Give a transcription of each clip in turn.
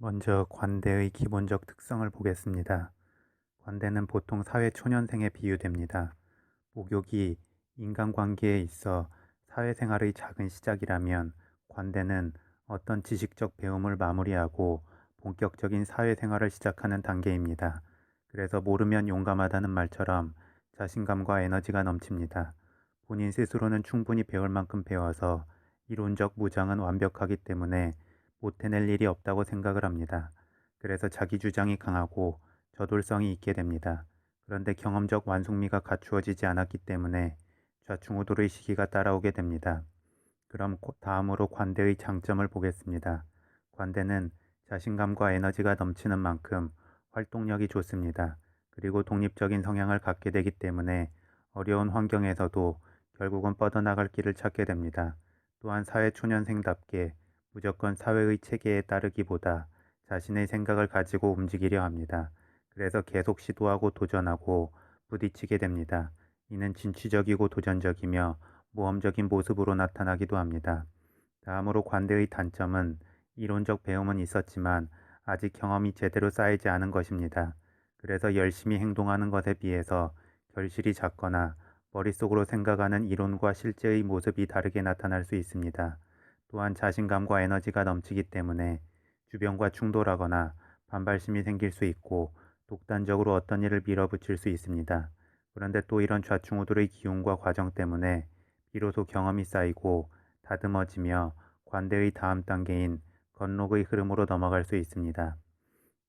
먼저 관대의 기본적 특성을 보겠습니다. 관대는 보통 사회 초년생에 비유됩니다. 목욕이 인간관계에 있어 사회생활의 작은 시작이라면 관대는 어떤 지식적 배움을 마무리하고 본격적인 사회생활을 시작하는 단계입니다. 그래서 모르면 용감하다는 말처럼 자신감과 에너지가 넘칩니다. 본인 스스로는 충분히 배울 만큼 배워서 이론적 무장은 완벽하기 때문에 못 해낼 일이 없다고 생각을 합니다. 그래서 자기 주장이 강하고 저돌성이 있게 됩니다. 그런데 경험적 완숙미가 갖추어지지 않았기 때문에 좌충우돌의 시기가 따라오게 됩니다. 그럼 다음으로 관대의 장점을 보겠습니다. 관대는 자신감과 에너지가 넘치는 만큼 활동력이 좋습니다. 그리고 독립적인 성향을 갖게 되기 때문에 어려운 환경에서도 결국은 뻗어나갈 길을 찾게 됩니다. 또한 사회초년생답게 무조건 사회의 체계에 따르기보다 자신의 생각을 가지고 움직이려 합니다. 그래서 계속 시도하고 도전하고 부딪히게 됩니다. 이는 진취적이고 도전적이며 모험적인 모습으로 나타나기도 합니다. 다음으로 관대의 단점은 이론적 배움은 있었지만 아직 경험이 제대로 쌓이지 않은 것입니다. 그래서 열심히 행동하는 것에 비해서 결실이 작거나 머릿속으로 생각하는 이론과 실제의 모습이 다르게 나타날 수 있습니다. 또한 자신감과 에너지가 넘치기 때문에 주변과 충돌하거나 반발심이 생길 수 있고 독단적으로 어떤 일을 밀어붙일 수 있습니다. 그런데 또 이런 좌충우돌의 기운과 과정 때문에 비로소 경험이 쌓이고 다듬어지며 관대의 다음 단계인 건록의 흐름으로 넘어갈 수 있습니다.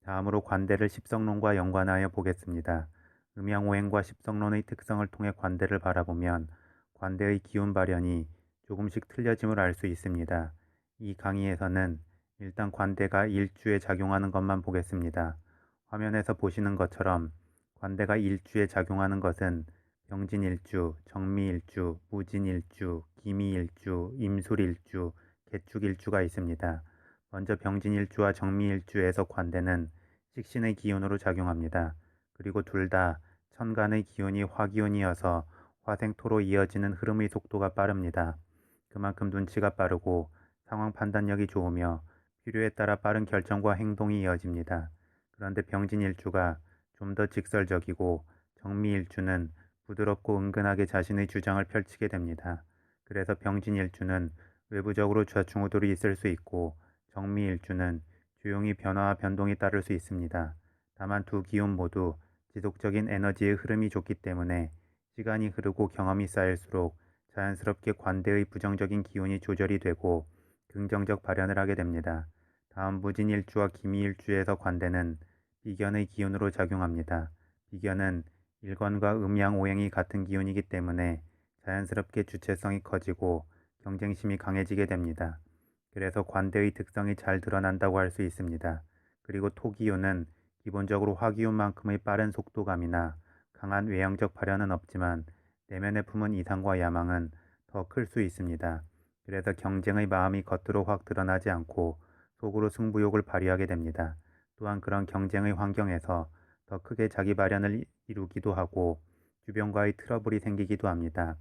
다음으로 관대를 십성론과 연관하여 보겠습니다. 음양오행과 십성론의 특성을 통해 관대를 바라보면 관대의 기운 발현이 조금씩 틀려짐을 알 수 있습니다. 이 강의에서는 일단 관대가 일주에 작용하는 것만 보겠습니다. 화면에서 보시는 것처럼 관대가 일주에 작용하는 것은 병진일주, 정미일주, 무진일주, 기미일주, 임술일주, 개축일주가 있습니다. 먼저 병진일주와 정미일주에서 관대는 식신의 기운으로 작용합니다. 그리고 둘 다 천간의 기운이 화기운이어서 화생토로 이어지는 흐름의 속도가 빠릅니다. 그만큼 눈치가 빠르고 상황 판단력이 좋으며 필요에 따라 빠른 결정과 행동이 이어집니다. 그런데 병진일주가 좀 더 직설적이고 정미일주는 부드럽고 은근하게 자신의 주장을 펼치게 됩니다. 그래서 병진일주는 외부적으로 좌충우돌이 있을 수 있고 정미일주는 조용히 변화와 변동이 따를 수 있습니다. 다만 두 기운 모두 지속적인 에너지의 흐름이 좋기 때문에 시간이 흐르고 경험이 쌓일수록 자연스럽게 관대의 부정적인 기운이 조절이 되고 긍정적 발현을 하게 됩니다. 다음 무진일주와 기미일주에서 관대는 비견의 기운으로 작용합니다. 비견은 일관과 음양오행이 같은 기운이기 때문에 자연스럽게 주체성이 커지고 경쟁심이 강해지게 됩니다. 그래서 관대의 특성이 잘 드러난다고 할 수 있습니다. 그리고 토기운은 기본적으로 화기운만큼의 빠른 속도감이나 강한 외형적 발현은 없지만 내면에 품은 이상과 야망은 더 클 수 있습니다. 그래서 경쟁의 마음이 겉으로 확 드러나지 않고 속으로 승부욕을 발휘하게 됩니다. 또한 그런 경쟁의 환경에서 더 크게 자기 발현을 이루기도 하고 주변과의 트러블이 생기기도 합니다.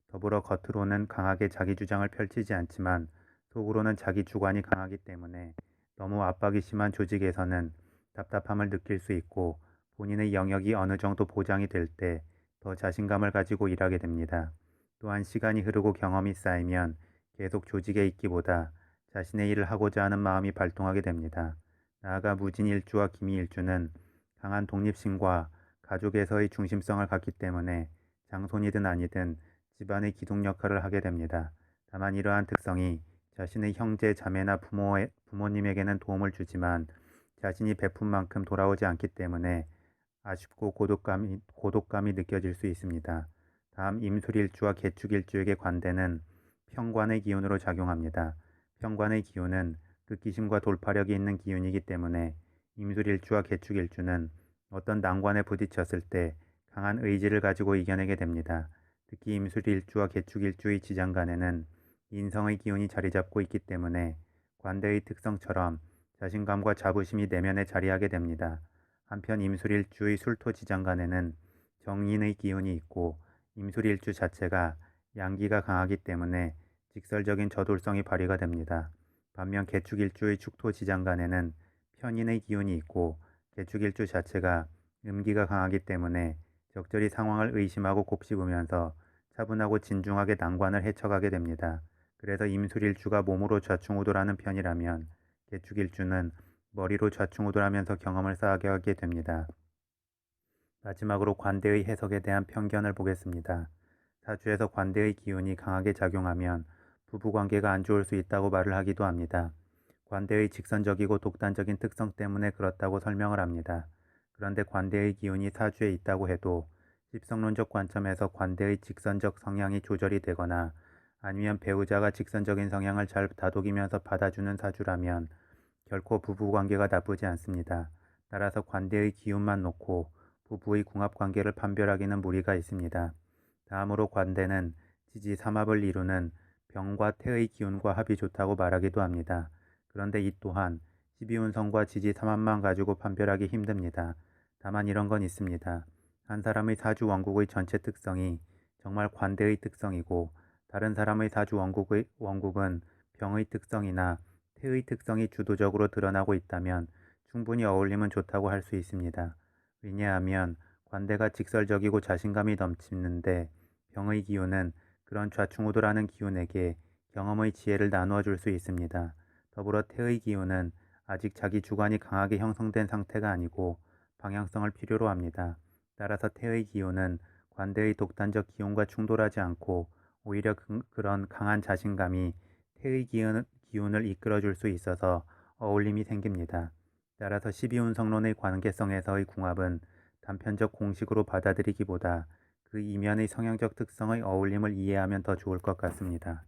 더불어 겉으로는 강하게 자기 주장을 펼치지 않지만 속으로는 자기 주관이 강하기 때문에 너무 압박이 심한 조직에서는 답답함을 느낄 수 있고 본인의 영역이 어느 정도 보장이 될 때 더 자신감을 가지고 일하게 됩니다. 또한 시간이 흐르고 경험이 쌓이면 계속 조직에 있기보다 자신의 일을 하고자 하는 마음이 발동하게 됩니다. 나아가 무진일주와 기미일주는 강한 독립심과 가족에서의 중심성을 갖기 때문에 장손이든 아니든 집안의 기둥 역할을 하게 됩니다. 다만 이러한 특성이 자신의 형제, 자매나 부모님에게는 도움을 주지만 자신이 베푼 만큼 돌아오지 않기 때문에 아쉽고 고독감이 느껴질 수 있습니다. 다음 임술일주와 개축일주에게 관대는 평관의 기운으로 작용합니다. 평관의 기운은 극기심과 돌파력이 있는 기운이기 때문에 임술일주와 개축일주는 어떤 난관에 부딪혔을 때 강한 의지를 가지고 이겨내게 됩니다. 특히 임술일주와 개축일주의 지장간에는 인성의 기운이 자리 잡고 있기 때문에 관대의 특성처럼 자신감과 자부심이 내면에 자리하게 됩니다. 한편 임술일주의 술토지장간에는 정인의 기운이 있고 임술일주 자체가 양기가 강하기 때문에 직설적인 저돌성이 발휘가 됩니다. 반면 개축일주의 축토지장간에는 편인의 기운이 있고 개축일주 자체가 음기가 강하기 때문에 적절히 상황을 의심하고 곱씹으면서 차분하고 진중하게 난관을 헤쳐가게 됩니다. 그래서 임술일주가 몸으로 좌충우돌하는 편이라면 개축일주는 머리로 좌충우돌하면서 경험을 쌓게 하게 됩니다. 마지막으로 관대의 해석에 대한 편견을 보겠습니다. 사주에서 관대의 기운이 강하게 작용하면 부부관계가 안 좋을 수 있다고 말을 하기도 합니다. 관대의 직선적이고 독단적인 특성 때문에 그렇다고 설명을 합니다. 그런데 관대의 기운이 사주에 있다고 해도 집성론적 관점에서 관대의 직선적 성향이 조절이 되거나 아니면 배우자가 직선적인 성향을 잘 다독이면서 받아주는 사주라면 결코 부부관계가 나쁘지 않습니다. 따라서 관대의 기운만 놓고 부부의 궁합관계를 판별하기는 무리가 있습니다. 다음으로 관대는 지지 삼합을 이루는 병과 태의 기운과 합이 좋다고 말하기도 합니다. 그런데 이 또한 12운성과 지지 삼합만 가지고 판별하기 힘듭니다. 다만 이런 건 있습니다. 한 사람의 사주 원국의 전체 특성이 정말 관대의 특성이고 다른 사람의 사주 원국은 병의 특성이나 태의 특성이 주도적으로 드러나고 있다면 충분히 어울림은 좋다고 할 수 있습니다. 왜냐하면 관대가 직설적이고 자신감이 넘치는데 병의 기운은 그런 좌충우돌하는 기운에게 경험의 지혜를 나누어 줄 수 있습니다. 더불어 태의 기운은 아직 자기 주관이 강하게 형성된 상태가 아니고 방향성을 필요로 합니다. 따라서 태의 기운은 관대의 독단적 기운과 충돌하지 않고 오히려 그런 강한 자신감이 태의 기운을 이끌어 줄 수 있어서 어울림이 생깁니다. 따라서 12운성론의 관계성에서의 궁합은 단편적 공식으로 받아들이기보다 그 이면의 성향적 특성의 어울림을 이해하면 더 좋을 것 같습니다.